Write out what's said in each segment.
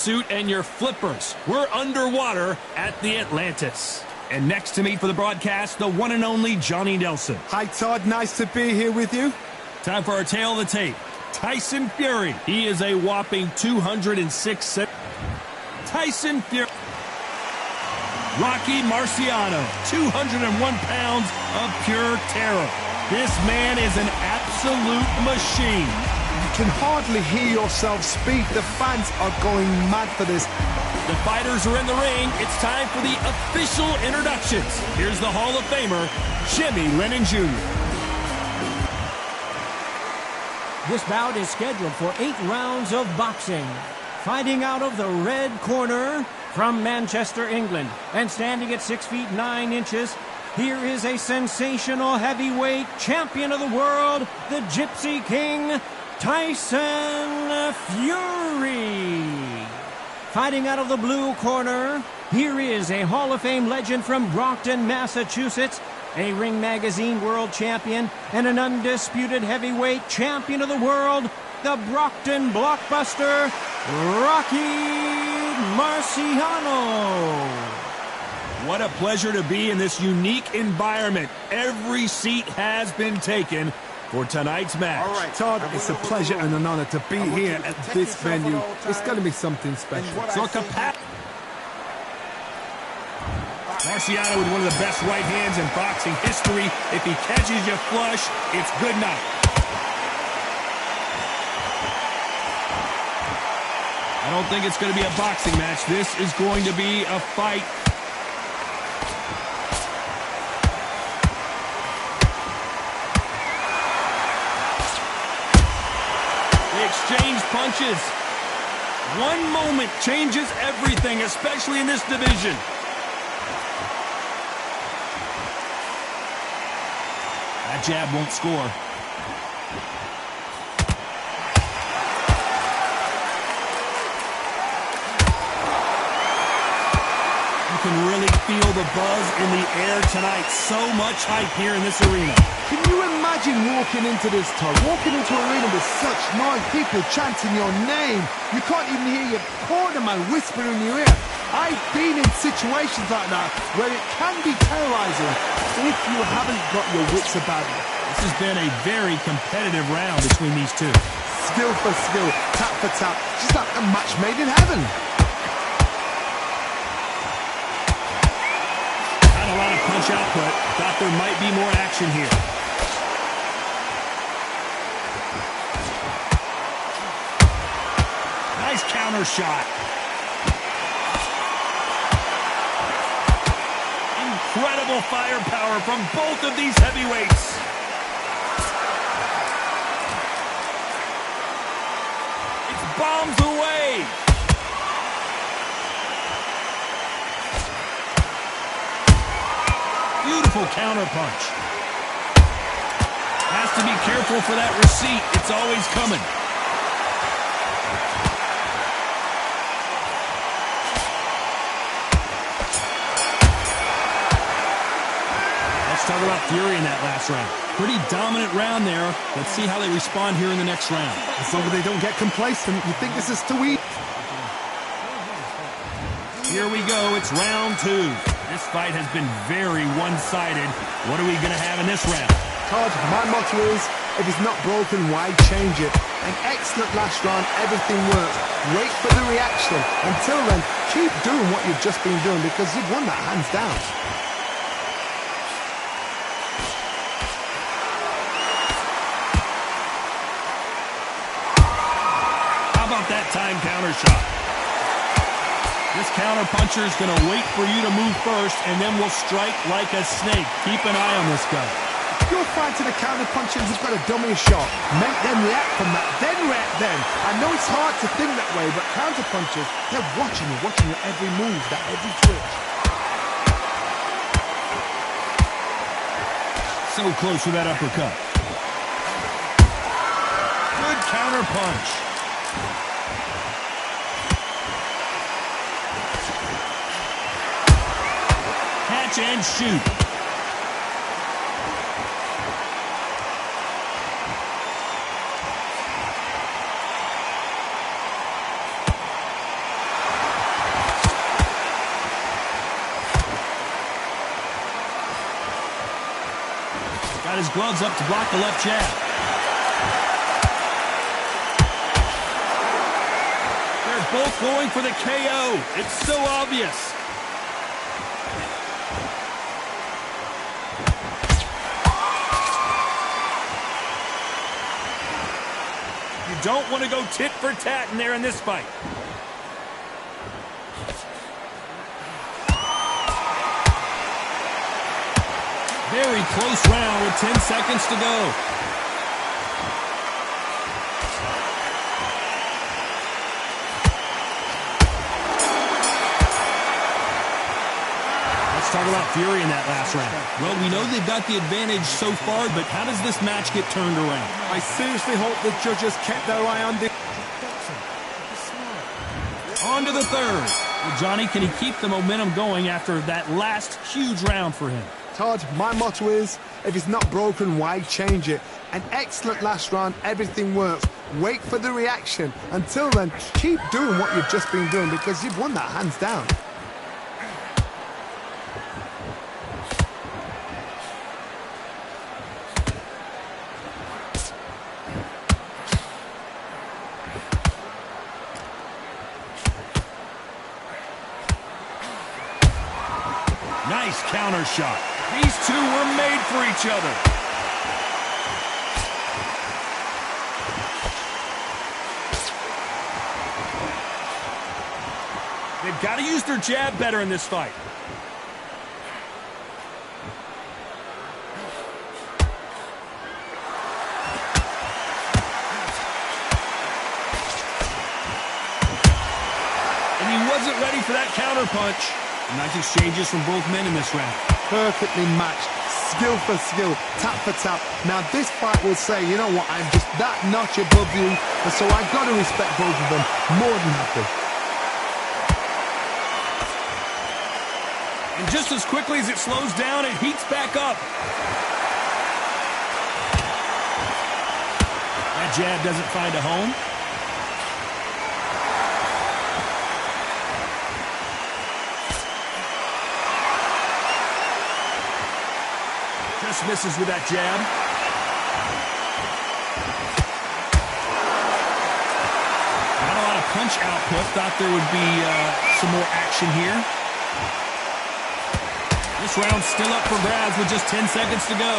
Suit and your flippers. We're underwater at the Atlantis. And next to me for the broadcast, the one and only Johnny Nelson. Hi, Todd. Nice to be here with you. Time for our tail of the tape. Tyson Fury. He is a whopping 206. Tyson Fury. Rocky Marciano. 201 pounds of pure terror. This man is an absolute machine. You can hardly hear yourself speak. The fans are going mad for this. The fighters are in the ring. It's time for the official introductions. Here's the Hall of Famer, Jimmy Lennon Jr. This bout is scheduled for 8 rounds of boxing. Fighting out of the red corner from Manchester, England, and standing at 6 feet 9 inches, here is a sensational heavyweight champion of the world, the Gypsy King, Tyson Fury. Fighting out of the blue corner, here is a Hall of Fame legend from Brockton, Massachusetts, a Ring Magazine world champion, and an undisputed heavyweight champion of the world, the Brockton blockbuster, Rocky Marciano. What a pleasure to be in this unique environment. Every seat has been taken for tonight's match. All right, Todd, it's a pleasure and an honor to be here at this venue. It's going to be something special. Marciano with one of the best right hands in boxing history. If he catches you flush, it's good night. I don't think it's going to be a boxing match. This is going to be a fight. They exchange punches. One moment changes everything, especially in this division. That jab won't score. You can really feel the buzz in the air tonight. So much hype here in this arena. Can you imagine walking into this, Todd? Walking into an arena with such noise, people chanting your name. You can't even hear your corner man whisper in your ear. I've been in situations like that where it can be terrorizing if you haven't got your wits about you. This has been a very competitive round between these two. Skill for skill, tap for tap, just like a match made in heaven. Not a lot of punch output. Thought there might be more action here. Nice counter shot. Incredible firepower from both of these heavyweights. It's bombs away. Beautiful counter punch. Has to be careful for that receipt. It's always coming. Talk about Fury in that last round. Pretty dominant round there. Let's see how they respond here in the next round. As long as they don't get complacent, you think this is too easy. Here we go. It's round 2. This fight has been very one-sided. What are we going to have in this round? Todd, my motto is, if it's not broken, why change it? An excellent last round. Everything works. Wait for the reaction. Until then, keep doing what you've just been doing because you've won that hands down. That time counter shot. This counter puncher is going to wait for you to move first and then will strike like a snake. Keep an eye on this guy. If you're fighting a counter puncher who's got a dummy shot, make them react from that, then react then. I know it's hard to think that way, but counter punchers, they're watching your every move, that every twitch. So close with that uppercut. Good counter punch. Catch and shoot. Got his gloves up to block the left jab. They're both going for the KO. It's so obvious. You don't want to go tit for tat in there in this fight. Very close round with 10 seconds to go. Let's talk about fury in that last round. Well, we know they've got the advantage so far, but how does this match get turned around? I seriously hope the judges kept their eye on this. On to the third. Well, Johnny, can he keep the momentum going after that last huge round for him? Todd, my motto is, if it's not broken, why change it? An excellent last round, everything works. Wait for the reaction. Until then, keep doing what you've just been doing because you've won that hands down. Nice counter shot. These two were made for each other. They've got to use their jab better in this fight. And he wasn't ready for that counter punch. Nice exchanges from both men in this round. Perfectly matched, skill for skill, tap for tap. Now this fight will say, you know what, I'm just that notch above you, and so I've got to respect both of them. More than happy. And just as quickly as it slows down, it heats back up. That jab doesn't find a home. Just misses with that jab. Not a lot of punch output. Thought there would be some more action here. This round's still up for grabs with just 10 seconds to go.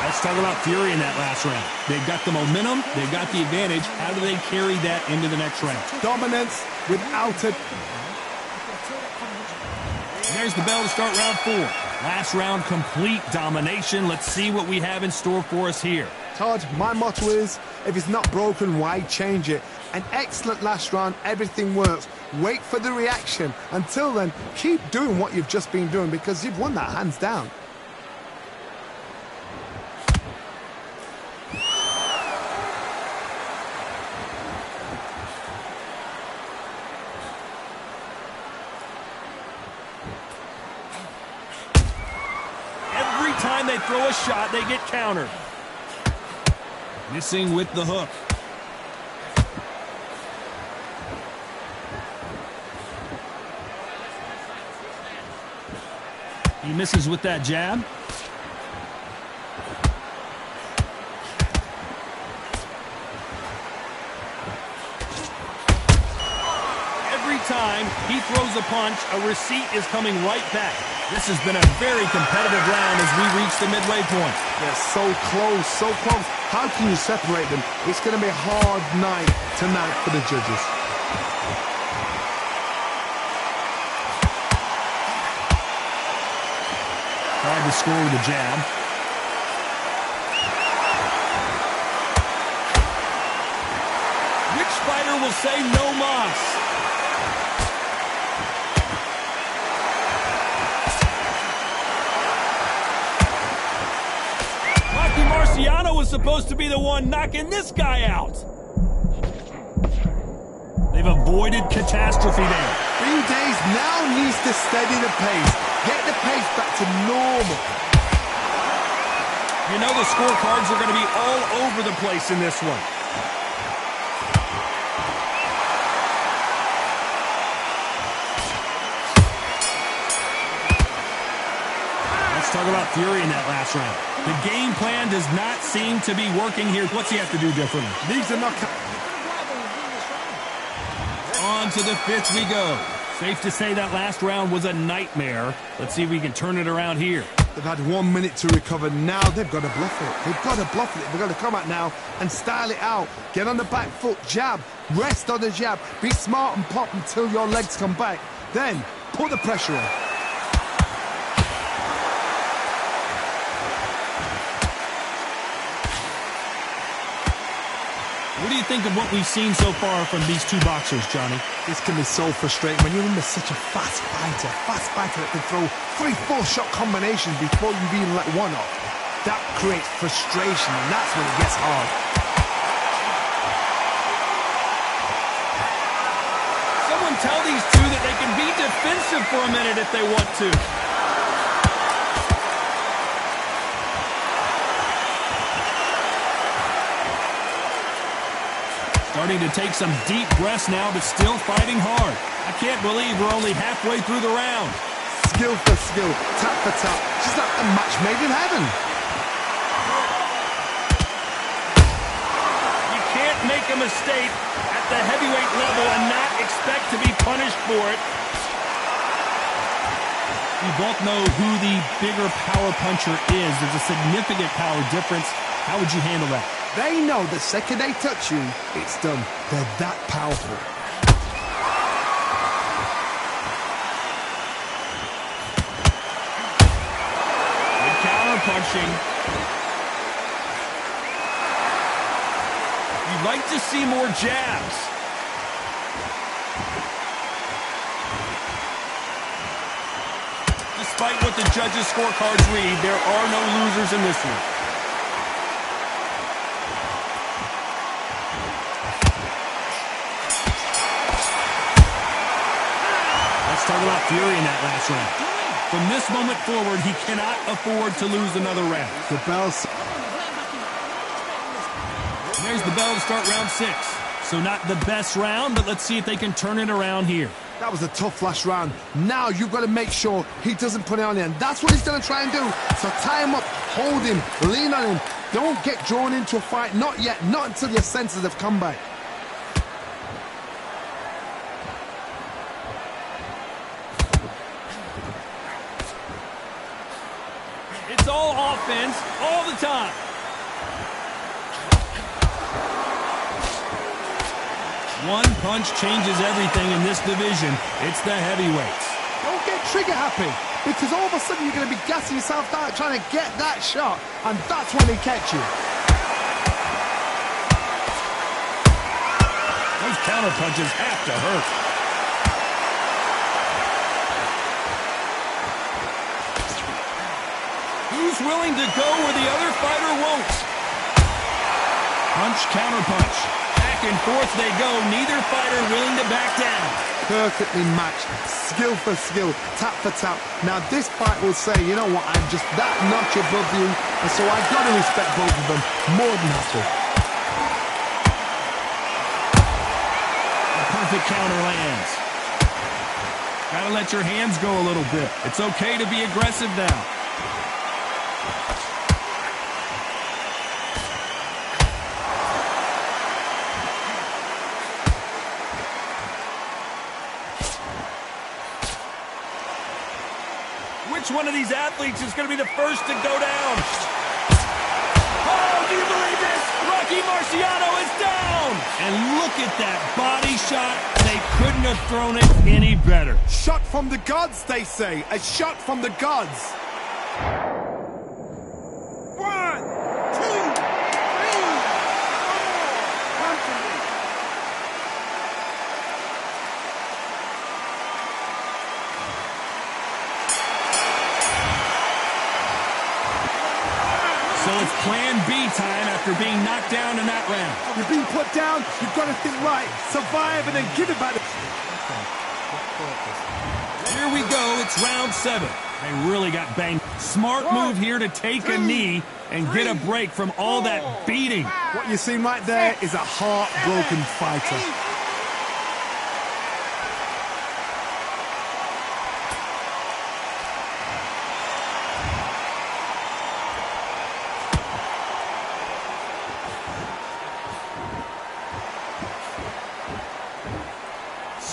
Let's talk about fury in that last round. They've got the momentum, they've got the advantage. How do they carry that into the next round? Dominance without it. There's the bell to start round 4. Last round, complete domination. Let's see what we have in store for us here. Todd, my motto is, if it's not broken, why change it? An excellent last round, everything works. Wait for the reaction. Until then, keep doing what you've just been doing because you've won that hands down. Every time they throw a shot, they get countered. Missing with the hook. He misses with that jab. Every time he throws a punch, a receipt is coming right back. This has been a very competitive round as we reach the midway point. They're so close, so close. How can you separate them? It's going to be a hard night tonight for the judges. Tried to score with a jab. Which fighter will say no mas? Marciano was supposed to be the one knocking this guy out. They've avoided catastrophe there. 3 days now needs to steady the pace. Get the pace back to normal. You know the scorecards are going to be all over the place in this one. Let's talk about Fury in that last round. The game plan does not seem to be working here. What's he have to do differently? Needs a knockout. On to the fifth we go. Safe to say that last round was a nightmare. Let's see if we can turn it around here. They've had 1 minute to recover. Now they've got to bluff it. They've got to bluff it. They've got to come out now and style it out. Get on the back foot, jab, rest on the jab. Be smart and pop until your legs come back. Then put the pressure on. What do you think of what we've seen so far from these two boxers, Johnny? This can be so frustrating when you're under such a fast fighter that can throw 3-4 shot combinations before you've even let one off. That creates frustration, and that's when it gets hard. Someone tell these two that they can be defensive for a minute if they want to. Starting to take some deep breaths now, but still fighting hard. I can't believe we're only halfway through the round. Skill for skill, tap for tap. Just like a match made in heaven. You can't make a mistake at the heavyweight level and not expect to be punished for it. You both know who the bigger power puncher is. There's a significant power difference. How would you handle that? They know the second they touch you, it's done. They're that powerful. Good counter punching. You'd like to see more jabs. Despite what the judges' scorecards read, there are no losers in this one. Let's talk about Fury in that last round. From this moment forward, he cannot afford to lose another round. The bell's... There's the bell to start round 6. So not the best round, but let's see if they can turn it around here. That was a tough last round. Now you've got to make sure he doesn't put it on you, and that's what he's going to try and do. So tie him up, hold him, lean on him. Don't get drawn into a fight. Not yet. Not until your senses have come back. It's all offense, all the time. One punch changes everything in this division. It's the heavyweights. Don't get trigger happy, because all of a sudden you're going to be gassing yourself out trying to get that shot, and that's when they catch you. Those counter punches have to hurt. Who's willing to go where the other fighter won't? Punch, counter punch. Back and forth they go. Neither fighter willing to back down. Perfectly matched, skill for skill, tap for tap. Now this fight will say, you know what, I'm just that notch above you, and so I've got to respect both of them more than happy. A perfect counter lands. Gotta let your hands go a little bit. It's okay to be aggressive now. Which one of these athletes is going to be the first to go down? Oh, do you believe this? Rocky Marciano is down! And look at that body shot. They couldn't have thrown it any better. Shot from the gods, they say. A shot from the gods. 1, 2, 3, 4. So it's plan B time after being knocked down in that round. You've been put down, you've got to think right, survive and then give it back. Here we go, it's round 7. They really got banged. Smart move here to take a knee and get a break from all that beating. What you see right there is a heartbroken fighter.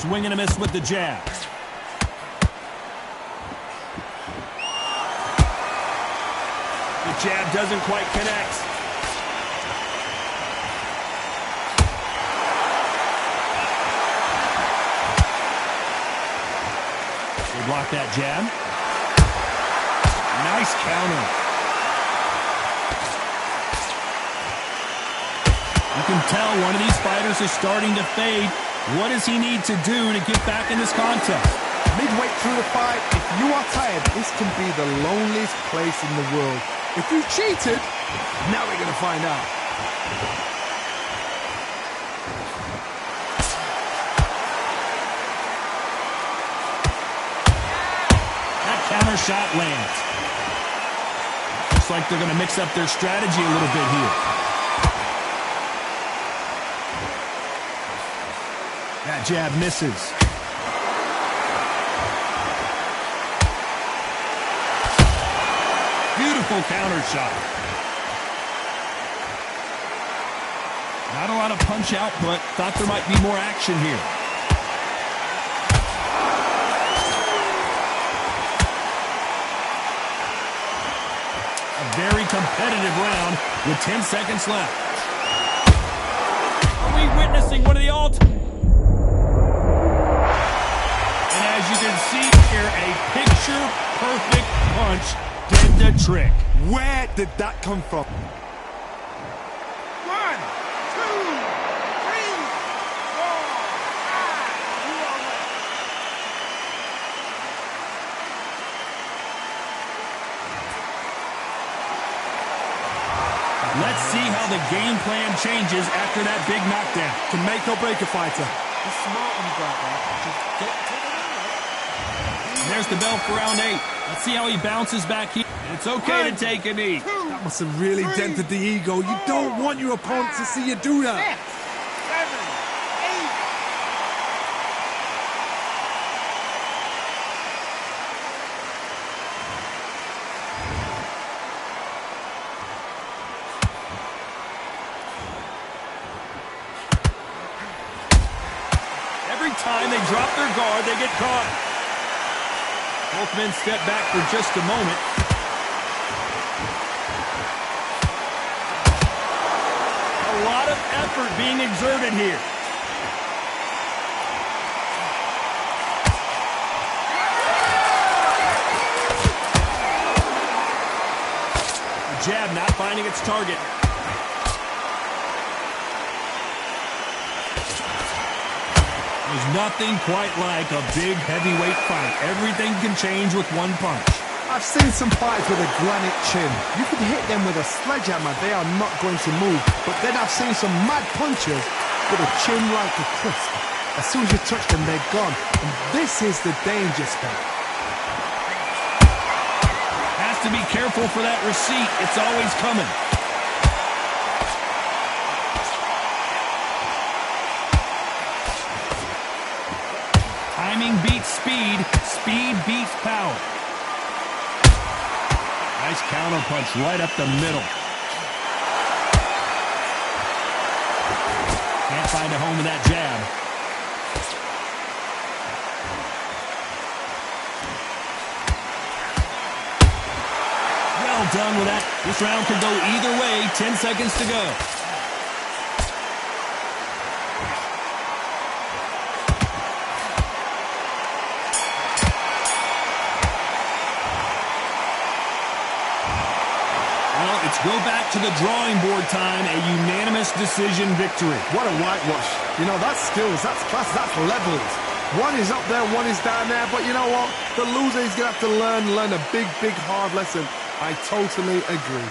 Swing and a miss with the jab. The jab doesn't quite connect. They block that jab. Nice counter. You can tell one of these fighters is starting to fade. What does he need to do to get back in this contest? Midway through the fight, if you are tired, this can be the loneliest place in the world. If you cheated, now we're going to find out. That counter shot lands. Looks like they're going to mix up their strategy a little bit here. That jab misses. Beautiful counter shot. Not a lot of punch output. Thought there might be more action here. A very competitive round with 10 seconds left. Are we witnessing one of the all-time? And as you can see here, a picture-perfect punch did the trick. Where did that come from? 1, 2, 3, 4, 5. Let's see how the game plan changes after that big knockdown. Can make or break a fighter. He's smart when you go out there. Just take it away. And there's the bell for round 8. Let's see how he bounces back here. It's okay to take a knee. That must have really dented the ego. You don't want your opponent to see you do that. 6, 7, 8. Every time they drop their guard, they get caught. Both men step back for just a moment. A lot of effort being exerted here. The jab not finding its target. There's nothing quite like a big heavyweight fight. Everything can change with one punch. I've seen some fighters with a granite chin. You can hit them with a sledgehammer, they are not going to move. But then I've seen some mad punchers with a chin like a crisp. As soon as you touch them, they're gone. And this is the danger spot. Has to be careful for that receipt. It's always coming. Timing beats speed. Speed beats power. Nice counter punch right up the middle. Can't find a home with that jab. Well done with that. This round could go either way. 10 seconds to go. Well, it's go back to the drawing board time. A unanimous decision victory. What a whitewash. You know, that's skills, that's class, that's levels. One is up there, one is down there. But you know what? The loser is going to have to learn a big, big, hard lesson. I totally agree.